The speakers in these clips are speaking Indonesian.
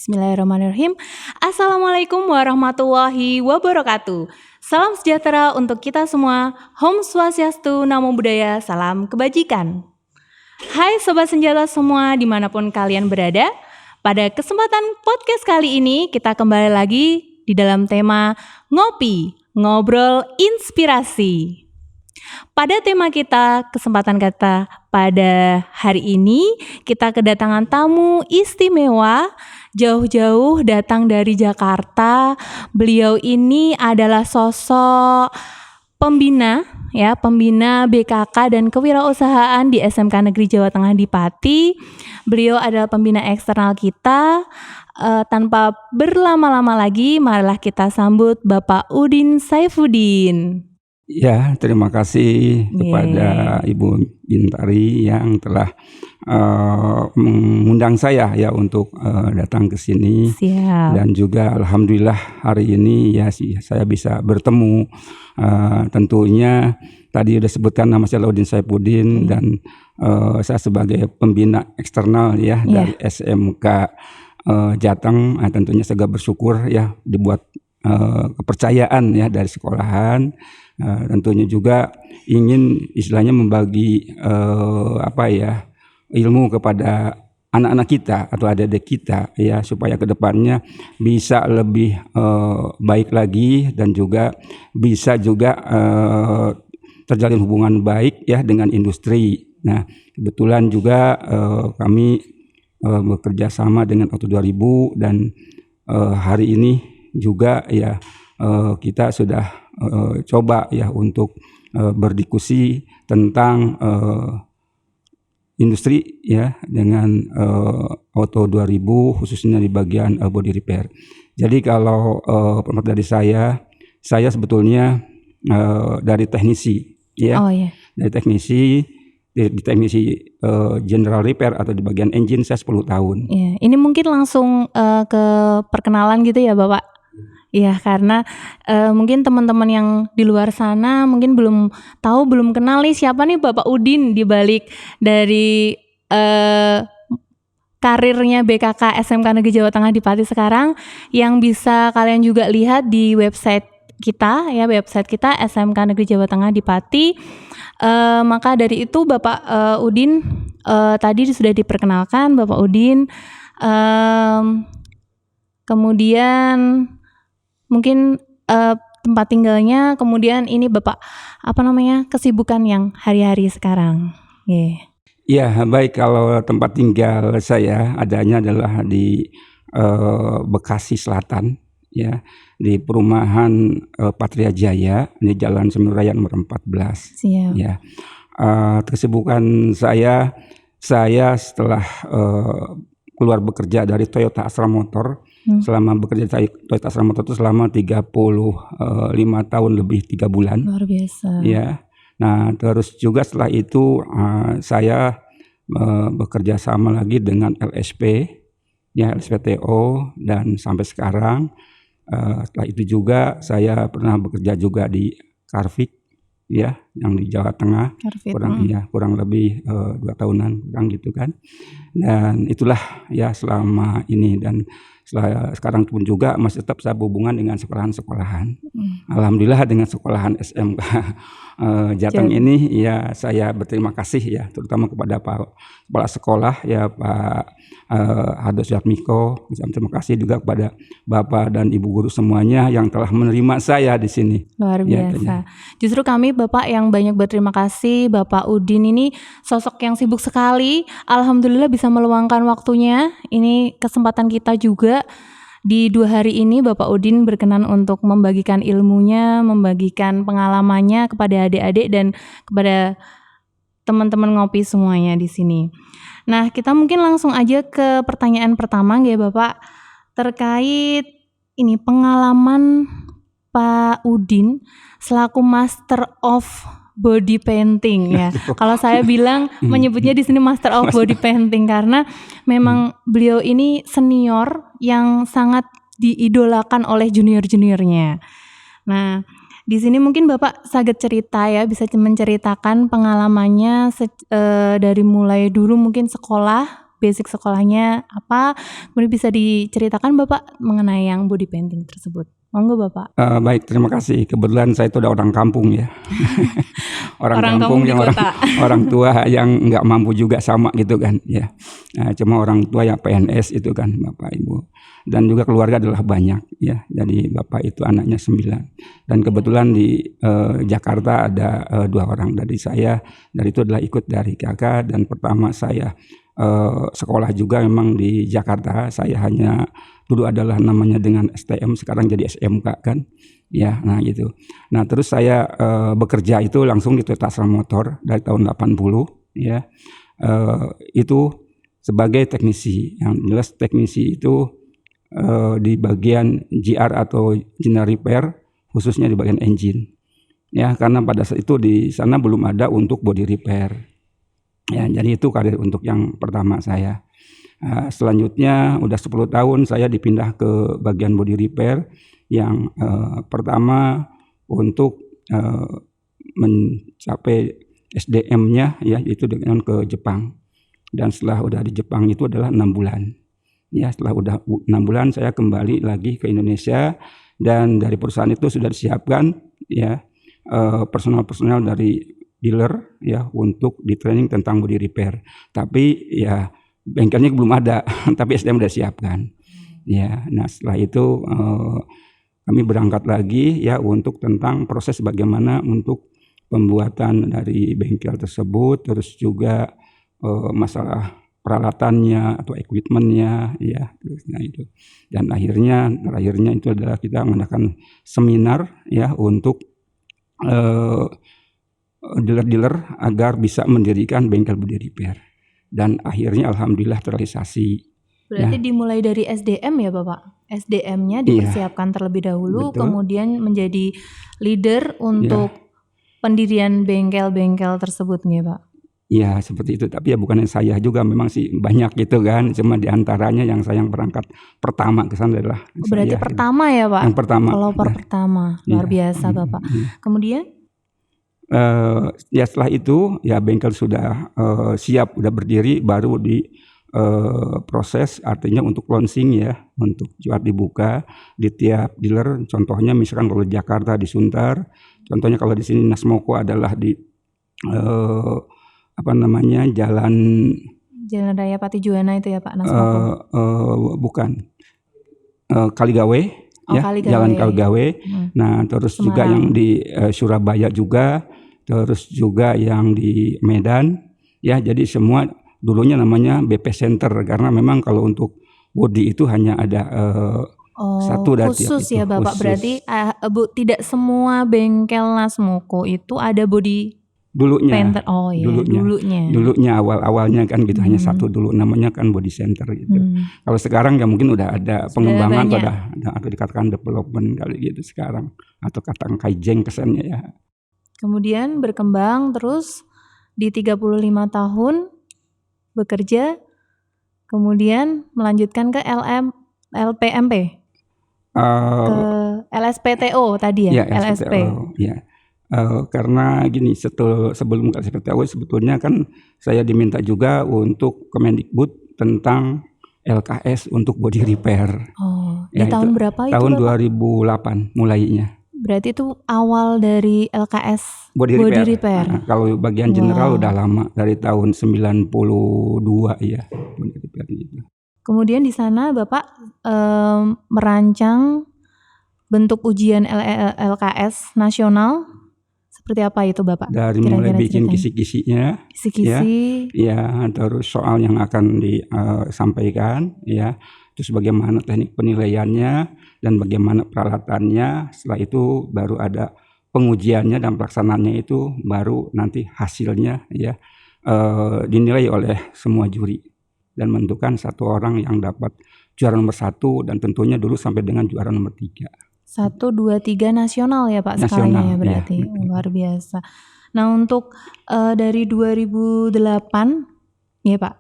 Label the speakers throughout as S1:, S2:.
S1: Bismillahirrahmanirrahim. Assalamualaikum warahmatullahi wabarakatuh. Salam sejahtera untuk kita semua. Om Swastiastu, Namo Buddhaya, salam kebajikan. Hai Sobat Senjata semua dimanapun kalian berada. Pada kesempatan podcast kali ini kita kembali lagi di dalam tema Ngopi, Ngobrol Inspirasi. Pada tema kita, kesempatan kata pada hari ini, kita kedatangan tamu istimewa, jauh-jauh datang dari Jakarta. Beliau ini adalah sosok pembina BKK dan kewirausahaan di SMK Negeri Jawa Tengah di Pati. Beliau adalah pembina eksternal kita. Tanpa berlama-lama lagi, marilah kita sambut Bapak Udin Saifuddin.
S2: Ya, terima kasih kepada Ibu Bintari yang telah mengundang saya ya untuk datang ke sini.
S1: Siap.
S2: Dan juga alhamdulillah hari ini ya saya bisa bertemu. Tentunya tadi sudah sebutkan nama saya Udin Saifuddin dan saya sebagai pembina eksternal ya dari SMK Jateng. Tentunya saya bersyukur ya dibuat kepercayaan ya dari sekolahan. Tentunya juga ingin istilahnya membagi ilmu kepada anak-anak kita atau adik-adik kita ya supaya kedepannya bisa lebih baik lagi dan juga bisa juga terjalin hubungan baik ya dengan industri. Nah kebetulan juga kami bekerja sama dengan Auto 2000 dan hari ini juga ya kita sudah coba ya untuk berdiskusi tentang industri ya dengan Auto 2000 khususnya di bagian body repair. Jadi kalau dari saya sebetulnya dari teknisi ya. Dari teknisi di teknisi general repair atau di bagian engine saya 10 tahun.
S1: Iya, ini mungkin langsung ke perkenalan gitu ya Bapak. Iya, karena mungkin teman-teman yang di luar sana mungkin belum tahu, belum kenal nih siapa nih Bapak Udin di balik dari karirnya BKK SMK Negeri Jawa Tengah di Pati sekarang, yang bisa kalian juga lihat di website kita ya, website kita SMK Negeri Jawa Tengah di Pati. Maka dari itu Bapak Udin tadi sudah diperkenalkan Bapak Udin. Kemudian mungkin tempat tinggalnya, kemudian ini Bapak kesibukan yang hari-hari sekarang.
S2: Ya baik, kalau tempat tinggal saya adanya adalah di Bekasi Selatan ya, di perumahan Patria Jaya di Jalan Semiraya nomor 14.
S1: Siap.
S2: Ya. Kesibukan saya setelah keluar bekerja dari Toyota Astra Motor. Selama bekerja di Toyota Astra Motor itu selama 35 tahun lebih 3 bulan.
S1: Luar biasa.
S2: Ya. Nah, terus juga setelah itu saya bekerja sama lagi dengan LSP ya, LSPTO, dan sampai sekarang setelah itu juga saya pernah bekerja juga di Carvik ya, yang di Jawa Tengah.
S1: Carvik,
S2: kurang lebih 2 tahunan kurang gitu kan. Dan itulah ya selama ini, dan sekarang pun juga masih tetap saya berhubungan dengan sekolahan-sekolahan. Alhamdulillah dengan sekolahan SMK Jateng ini ya saya berterima kasih ya, terutama kepada Pak Kepala Sekolah ya Pak Hado Syatmiko. Terima kasih juga kepada Bapak dan Ibu guru semuanya yang telah menerima saya di sini.
S1: Luar biasa. Justru kami Bapak yang banyak berterima kasih. Bapak Udin ini sosok yang sibuk sekali. Alhamdulillah bisa meluangkan waktunya. Ini kesempatan kita juga. Di 2 hari ini Bapak Udin berkenan untuk membagikan ilmunya, membagikan pengalamannya kepada adik-adik dan kepada teman-teman ngopi semuanya di sini. Nah, kita mungkin langsung aja ke pertanyaan pertama ya Bapak, terkait ini pengalaman Pak Udin selaku Master of Body Painting ya. Kalau saya bilang menyebutnya di sini Master of Body Painting karena memang beliau ini senior yang sangat diidolakan oleh junior-juniornya. Nah, di sini mungkin Bapak saged cerita ya, bisa menceritakan pengalamannya dari mulai dulu mungkin sekolah basic sekolahnya apa? Kemudian bisa diceritakan Bapak mengenai yang body painting tersebut. Monggo Bapak.
S2: Baik, terima kasih. Kebetulan saya itu udah orang kampung ya. orang kampung
S1: di
S2: yang
S1: kota.
S2: orang tua yang nggak mampu juga sama gitu kan ya. Cuma orang tua ya PNS itu kan Bapak Ibu. Dan juga keluarga adalah banyak ya. Jadi Bapak itu anaknya 9. Dan kebetulan di Jakarta ada 2 orang dari saya. Dan itu adalah ikut dari kakak. Dan pertama saya sekolah juga memang di Jakarta. Saya hanya dulu adalah namanya dengan STM, sekarang jadi SMK kan ya. Nah gitu. Nah terus saya bekerja itu langsung di Toyota Astra Motor dari tahun 80 ya. Itu sebagai teknisi. Yang jelas teknisi itu di bagian GR atau general repair, khususnya di bagian engine ya, karena pada saat itu di sana belum ada untuk body repair ya. Jadi itu karir untuk yang pertama saya. Selanjutnya udah 10 tahun saya dipindah ke bagian body repair yang pertama untuk mencapai SDM-nya ya, itu dengan ke Jepang. Dan setelah udah di Jepang itu adalah 6 bulan. Ya, setelah udah 6 bulan saya kembali lagi ke Indonesia, dan dari perusahaan itu sudah disiapkan ya personal dari dealer ya untuk di training tentang body repair. Tapi ya bengkelnya belum ada, tapi SDM udah siapkan. Ya, nah setelah itu kami berangkat lagi ya untuk tentang proses bagaimana untuk pembuatan dari bengkel tersebut, terus juga masalah peralatannya atau equipmentnya ya, nah itu. Dan terakhirnya itu adalah kita mengadakan seminar ya untuk dealer-dealer agar bisa mendirikan bengkel body repair. Dan akhirnya alhamdulillah terrealisasi.
S1: Berarti dimulai dari SDM ya Bapak? SDM-nya dipersiapkan terlebih dahulu,
S2: betul.
S1: Kemudian menjadi leader untuk pendirian bengkel-bengkel tersebut nih Pak?
S2: Iya seperti itu, tapi ya bukan saya juga, memang sih banyak gitu kan, cuma diantaranya yang saya berangkat pertama ke sana adalah
S1: berarti
S2: saya,
S1: pertama ya Pak?
S2: Yang pertama.
S1: Pelopor pertama, luar biasa Bapak. Kemudian?
S2: Ya setelah itu ya bengkel sudah siap, udah berdiri, baru di proses artinya untuk launching ya, untuk jual dibuka di tiap dealer. Contohnya misalkan kalau di Jakarta di Sunter, contohnya kalau di sini Nasmoko adalah di Jalan
S1: Raya Pati Juwana itu ya Pak Nasmoko?
S2: Bukan, Kaligawe ya,
S1: Kaligawe.
S2: Jalan Kaligawe. Nah terus
S1: Semarang.
S2: juga yang di Surabaya juga, terus juga yang di Medan ya. Jadi semua dulunya namanya BP Center, karena memang kalau untuk body itu hanya ada satu dari
S1: khusus
S2: itu,
S1: ya Bapak.
S2: khusus.
S1: Berarti tidak semua bengkel Nasmoko itu ada body
S2: dulunya.
S1: painter. Oh iya,
S2: dulunya awal-awalnya kan gitu, hanya satu dulu, namanya kan body center gitu. Kalau sekarang ya mungkin udah ada pengembangan, atau dikatakan development kali gitu sekarang, atau katakan kaijeng kesannya ya.
S1: Kemudian berkembang terus di 35 tahun bekerja, kemudian melanjutkan ke LPMP, ke LSPTO tadi ya, LSP.
S2: Ya. Karena gini, sebelum ke LSPTO sebetulnya kan saya diminta juga untuk Kemendikbud tentang LKS untuk body repair.
S1: Di tahun berapa itu?
S2: Tahun 2008 mulainya.
S1: Berarti itu awal dari LKS
S2: body repair. Kalau bagian general udah lama, dari tahun 92 ya body repair itu.
S1: Kemudian di sana Bapak merancang bentuk ujian LKS nasional. Seperti apa itu Bapak?
S2: Dari mulai bikin kisi-kisinya, ya, terus soal yang akan disampaikan, ya, terus bagaimana teknik penilaiannya dan bagaimana peralatannya. Setelah itu baru ada pengujiannya dan pelaksanaannya, itu baru nanti hasilnya ya dinilai oleh semua juri dan menentukan satu orang yang dapat juara nomor 1, dan tentunya dulu sampai dengan juara nomor 3.
S1: 1, 2, 3 nasional ya Pak skalinya ya berarti.
S2: Ya,
S1: luar biasa. Nah untuk dari 2008 ya Pak,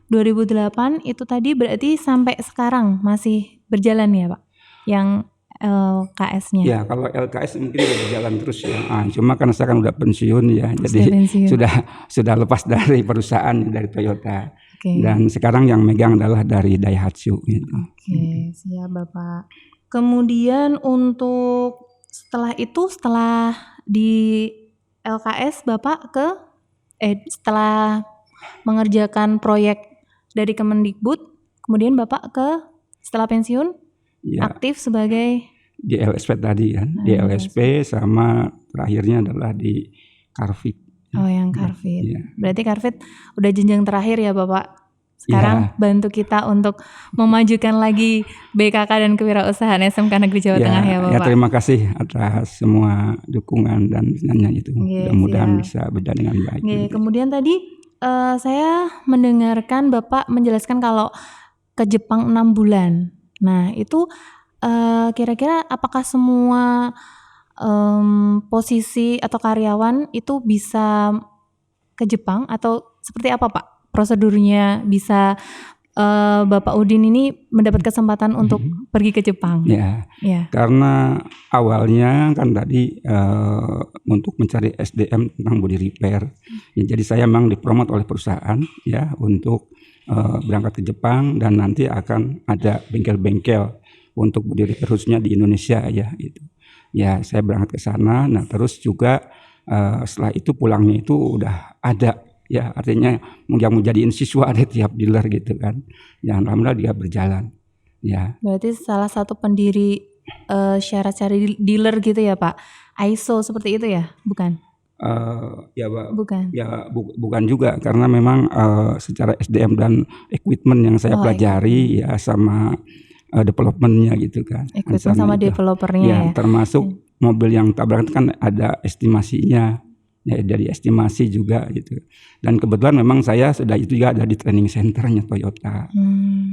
S1: 2008 itu tadi berarti sampai sekarang masih berjalan ya Pak, yang LKS-nya?
S2: Ya kalau LKS mungkin udah berjalan terus ya. Cuma karena saya kan udah pensiun ya, jadi
S1: pensiun.
S2: sudah lepas dari perusahaan dari Toyota.
S1: Oke.
S2: Dan sekarang yang megang adalah dari Daihatsu gitu.
S1: Oke, siap Bapak. Kemudian untuk setelah di LKS Bapak setelah mengerjakan proyek dari Kemendikbud, kemudian Bapak setelah pensiun aktif sebagai
S2: di LSP tadi kan, di LSP sama terakhirnya adalah di Carfit.
S1: Oh, yang Carfit.
S2: Ya.
S1: Berarti Carfit udah jenjang terakhir ya Bapak. Sekarang bantu kita untuk memajukan lagi BKK dan kewirausahaan SMK Negeri Jawa Tengah ya Bapak.
S2: Ya, terima kasih atas semua dukungan dan nanya itu. Mudah-mudahan bisa berjalan dengan baik.
S1: Kemudian tadi saya mendengarkan Bapak menjelaskan kalau ke Jepang 6 bulan. Nah, itu kira-kira apakah semua posisi atau karyawan itu bisa ke Jepang atau seperti apa Pak prosedurnya bisa Bapak Udin ini mendapat kesempatan untuk pergi ke Jepang?
S2: Ya. Karena awalnya kan tadi untuk mencari SDM tentang body repair. Jadi saya memang dipromot oleh perusahaan ya untuk berangkat ke Jepang dan nanti akan ada bengkel-bengkel untuk body repair khususnya di Indonesia ya gitu. Ya saya berangkat ke sana. Nah terus juga setelah itu pulangnya itu udah ada ya, artinya yang mau jadiin siswa ada tiap dealer gitu kan. Yang alhamdulillah dia berjalan. Ya.
S1: Berarti salah satu pendiri syarat-syarat dealer gitu ya Pak. ISO seperti itu ya, bukan?
S2: Ya Pak.
S1: Bukan.
S2: Ya bukan juga karena memang secara SDM dan equipment yang saya pelajari ya sama developmentnya gitu kan.
S1: Equipment sama developernya ya.
S2: Termasuk mobil yang tabrakan kan ada estimasinya. Ya, dari estimasi juga gitu. Dan kebetulan memang saya sudah itu juga ada di training centernya Toyota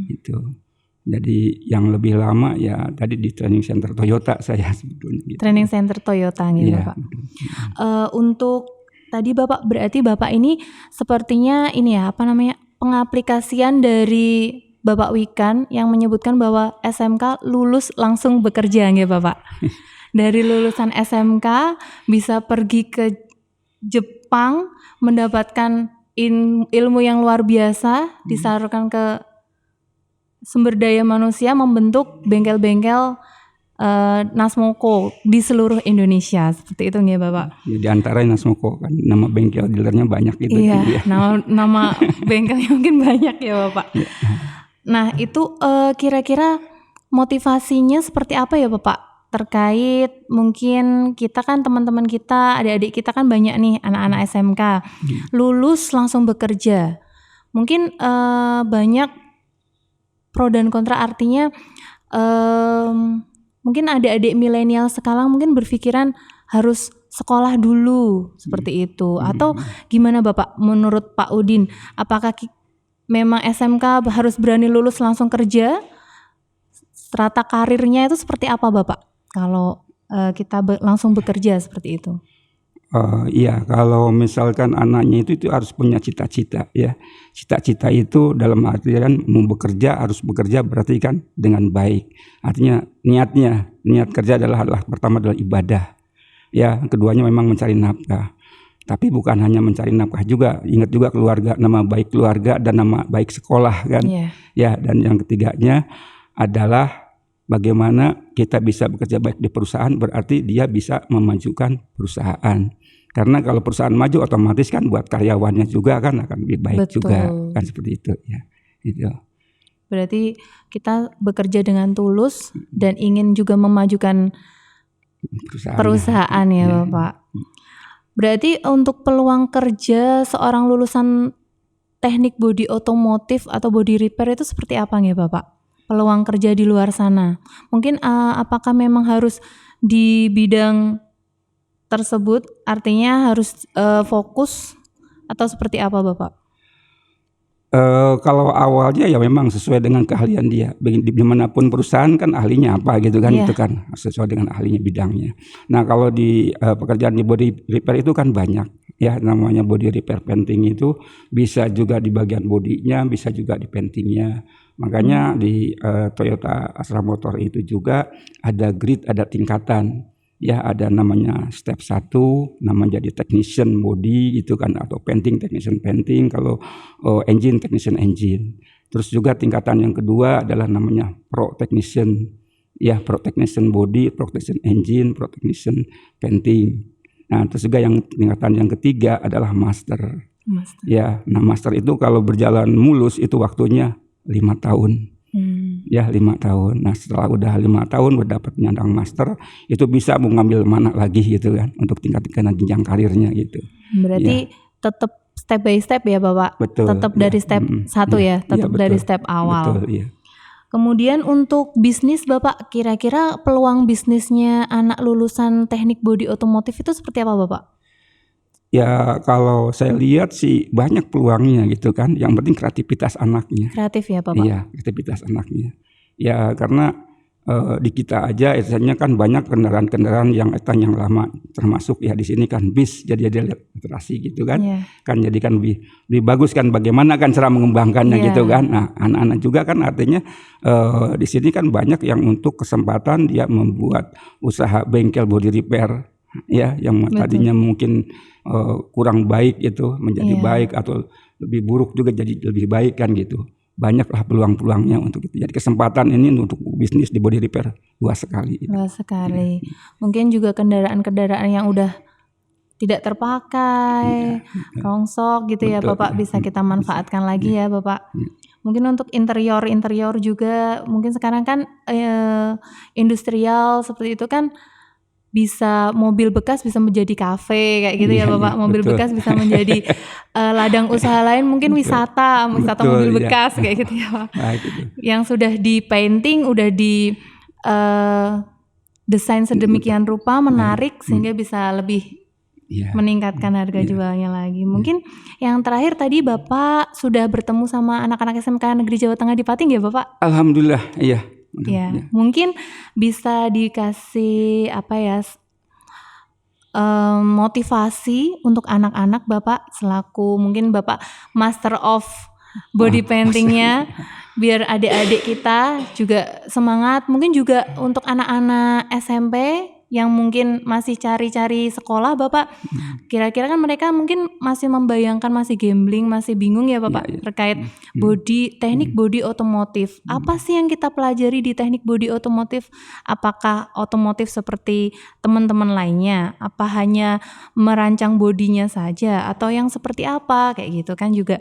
S2: gitu. Jadi yang lebih lama ya tadi di training center Toyota saya sebetulnya gitu.
S1: Training center Toyota gitu Pak. Untuk tadi berarti Bapak ini sepertinya ini ya pengaplikasian dari Bapak Wikan yang menyebutkan bahwa SMK lulus langsung bekerja ya Bapak. Dari lulusan SMK bisa pergi ke Jepang mendapatkan ilmu yang luar biasa, disalurkan ke sumber daya manusia, membentuk bengkel-bengkel Nasmoko di seluruh Indonesia, seperti itu ya Bapak.
S2: Di antara Nasmoko kan nama bengkel dealernya banyak gitu.
S1: Iya, nama bengkelnya mungkin banyak ya Bapak. Nah itu kira-kira motivasinya seperti apa ya Bapak? Terkait mungkin kita kan teman-teman kita, adik-adik kita kan banyak nih anak-anak SMK lulus langsung bekerja. Mungkin banyak pro dan kontra, artinya mungkin adik-adik milenial sekarang mungkin berpikiran harus sekolah dulu seperti itu. Atau gimana Bapak menurut Pak Udin? Apakah memang SMK harus berani lulus langsung kerja? Strata karirnya itu seperti apa Bapak? Kalau kita langsung bekerja seperti itu.
S2: Iya, kalau misalkan anaknya itu harus punya cita-cita ya. Cita-cita itu dalam artian mau bekerja harus bekerja berarti kan dengan baik. Artinya niat kerja adalah pertama adalah ibadah. Ya, keduanya memang mencari nafkah. Tapi bukan hanya mencari nafkah juga, ingat juga keluarga, nama baik keluarga dan nama baik sekolah kan. Ya, dan yang ketiganya adalah bagaimana kita bisa bekerja baik di perusahaan, berarti dia bisa memajukan perusahaan. Karena kalau perusahaan maju otomatis kan buat karyawannya juga kan akan lebih baik juga kan, seperti itu ya. Gitu.
S1: Berarti kita bekerja dengan tulus dan ingin juga memajukan perusahaan ya Bapak. Berarti untuk peluang kerja seorang lulusan teknik bodi otomotif atau body repair itu seperti apa nih Bapak? Peluang kerja di luar sana. Mungkin apakah memang harus di bidang tersebut, artinya harus fokus atau seperti apa Bapak?
S2: Kalau awalnya ya memang sesuai dengan keahlian dia. Dimanapun perusahaan kan ahlinya apa gitu kan, itu kan sesuai dengan ahlinya bidangnya. Nah kalau di pekerjaan di body repair itu kan banyak ya, namanya body repair painting itu bisa juga di bagian bodinya, bisa juga di paintingnya. Makanya di Toyota Astra Motor itu juga ada grid, ada tingkatan. Ya, ada namanya step 1, namanya jadi technician body itu kan, atau painting technician painting, kalau engine technician engine. Terus juga tingkatan yang kedua adalah namanya pro technician. Ya, pro technician body, pro technician engine, pro technician painting. Nah, terus juga yang tingkatan yang ketiga adalah master. Ya, nah master itu kalau berjalan mulus itu waktunya 5 tahun. Ya, 5 tahun. Nah, setelah udah 5 tahun udah dapat nyandang master, itu bisa mau ngambil mana lagi gitu kan, untuk tingkat-tingkatan jenjang karirnya gitu.
S1: Berarti tetap step by step ya Bapak?
S2: Betul.
S1: Tetap dari step 1 ya, tetap dari step awal.
S2: Betul, iya.
S1: Kemudian untuk bisnis Bapak, kira-kira peluang bisnisnya anak lulusan teknik bodi otomotif itu seperti apa Bapak?
S2: Ya, kalau saya lihat sih banyak peluangnya gitu kan. Yang penting kreativitas anaknya.
S1: Kreatif ya Bapak?
S2: Iya, kreativitas anaknya. Ya, karena di kita aja misalnya kan banyak kendaraan-kendaraan yang lama, termasuk ya di sini kan bis, jadi ada literasi gitu kan. Kan jadi kan lebih bagus kan, bagaimana kan cara mengembangkannya gitu kan. Nah, anak-anak juga kan artinya di sini kan banyak yang untuk kesempatan dia membuat usaha bengkel body repair ya, yang tadinya mungkin kurang baik itu menjadi baik, atau lebih buruk juga jadi lebih baik kan gitu. Banyaklah peluang-peluangnya untuk itu. Jadi kesempatan ini untuk bisnis di body repair luas sekali.
S1: Luas sekali. Mungkin juga kendaraan-kendaraan yang udah tidak terpakai, rongsok gitu ya Bapak, bisa kita manfaatkan lagi ya Bapak. Mungkin untuk interior juga, mungkin sekarang kan industrial seperti itu kan, bisa mobil bekas bisa menjadi kafe kayak gitu ya Bapak. Mobil bekas bisa menjadi ladang usaha lain, mungkin wisata mobil bekas kayak gitu ya Pak.
S2: Nah, gitu.
S1: Yang sudah di painting, udah di desain sedemikian rupa menarik sehingga bisa lebih meningkatkan harga jualnya lagi. Mungkin yang terakhir tadi Bapak sudah bertemu sama anak-anak SMK Negeri Jawa Tengah di Pating ya Bapak?
S2: Alhamdulillah, iya.
S1: Ya, mungkin bisa dikasih motivasi untuk anak-anak Bapak, selaku mungkin Bapak master of body paintingnya, biar adik-adik kita juga semangat. Mungkin juga untuk anak-anak SMP yang mungkin masih cari-cari sekolah Bapak, kira-kira kan mereka mungkin masih membayangkan, masih gambling, masih bingung ya Bapak terkait teknik bodi otomotif. Apa sih yang kita pelajari di teknik bodi otomotif? Apakah otomotif seperti teman-teman lainnya? Apa hanya merancang bodinya saja, atau yang seperti apa kayak gitu kan juga?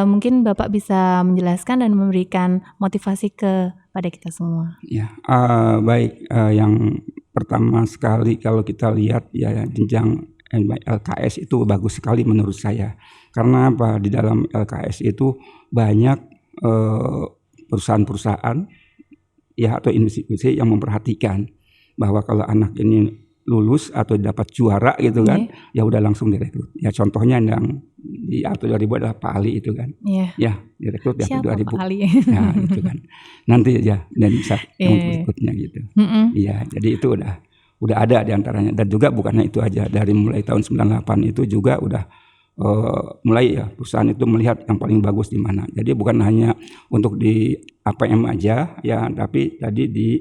S1: Mungkin Bapak bisa menjelaskan dan memberikan motivasi kepada kita semua.
S2: Ya, baik. Yang pertama sekali kalau kita lihat ya, jenjang LKS itu bagus sekali menurut saya. Karena apa? Di dalam LKS itu banyak perusahaan-perusahaan ya, atau industri yang memperhatikan bahwa kalau anak ini lulus atau dapat juara gitu kan, ya udah langsung direkrut. Ya contohnya yang di Apto 2000 adalah Pak Ali itu kan. Ya, direkrut di Apto 2000.
S1: Pak Ali?
S2: Ya, itu kan. Nanti ya dan bisa yang berikutnya gitu. Iya, jadi itu udah ada di antaranya. Dan juga bukannya itu aja, dari mulai tahun 98 itu juga udah mulai ya perusahaan itu melihat yang paling bagus di mana. Jadi bukan hanya untuk di APM aja ya, tapi tadi di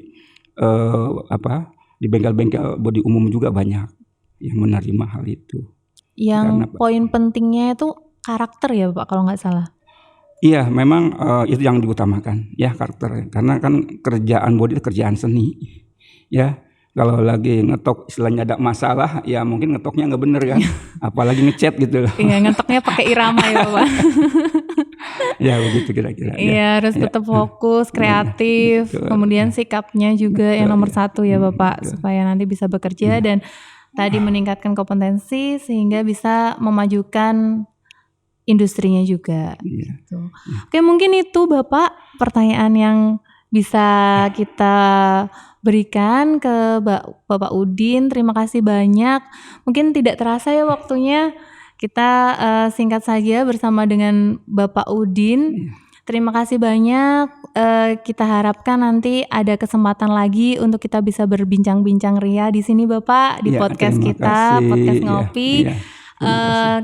S2: di bengkel-bengkel bodi umum juga banyak yang menerima hal itu.
S1: Yang poin pentingnya itu karakter ya Pak, kalau nggak salah.
S2: Iya, memang itu yang diutamakan ya, karakter. Karena kan kerjaan bodi itu kerjaan seni. Ya, kalau lagi ngetok istilahnya ada masalah, ya mungkin ngetoknya nggak bener kan. Apalagi ngecat gitu loh.
S1: Iya, ngetoknya pakai irama ya Pak.
S2: Ya begitu kira-kira.
S1: Iya, harus tetap fokus, kreatif, kemudian sikapnya juga yang nomor satu ya Bapak, supaya nanti bisa bekerja dan tadi meningkatkan kompetensi sehingga bisa memajukan industrinya juga. Gitu. Oke, mungkin itu Bapak pertanyaan yang bisa kita berikan ke Bapak Udin. Terima kasih banyak. Mungkin tidak terasa ya waktunya. Kita singkat saja bersama dengan Bapak Udin. Terima kasih banyak. Kita harapkan nanti ada kesempatan lagi untuk kita bisa berbincang-bincang ria di sini Bapak, di podcast kita, podcast ngopi.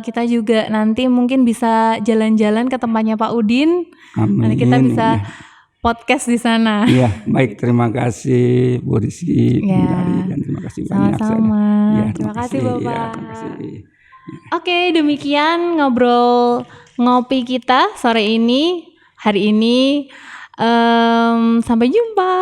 S1: Kita juga nanti mungkin bisa jalan-jalan ke tempatnya Pak Udin. Nanti kita bisa podcast di sana.
S2: Iya, baik, terima kasih Bu Rizky,
S1: Ya,
S2: dan terima kasih banyak.
S1: sama-sama.
S2: Ya,
S1: Terima kasih, Bapak.
S2: Ya, terima kasih.
S1: Oke, demikian ngobrol ngopi kita sore ini, hari ini. Sampai jumpa.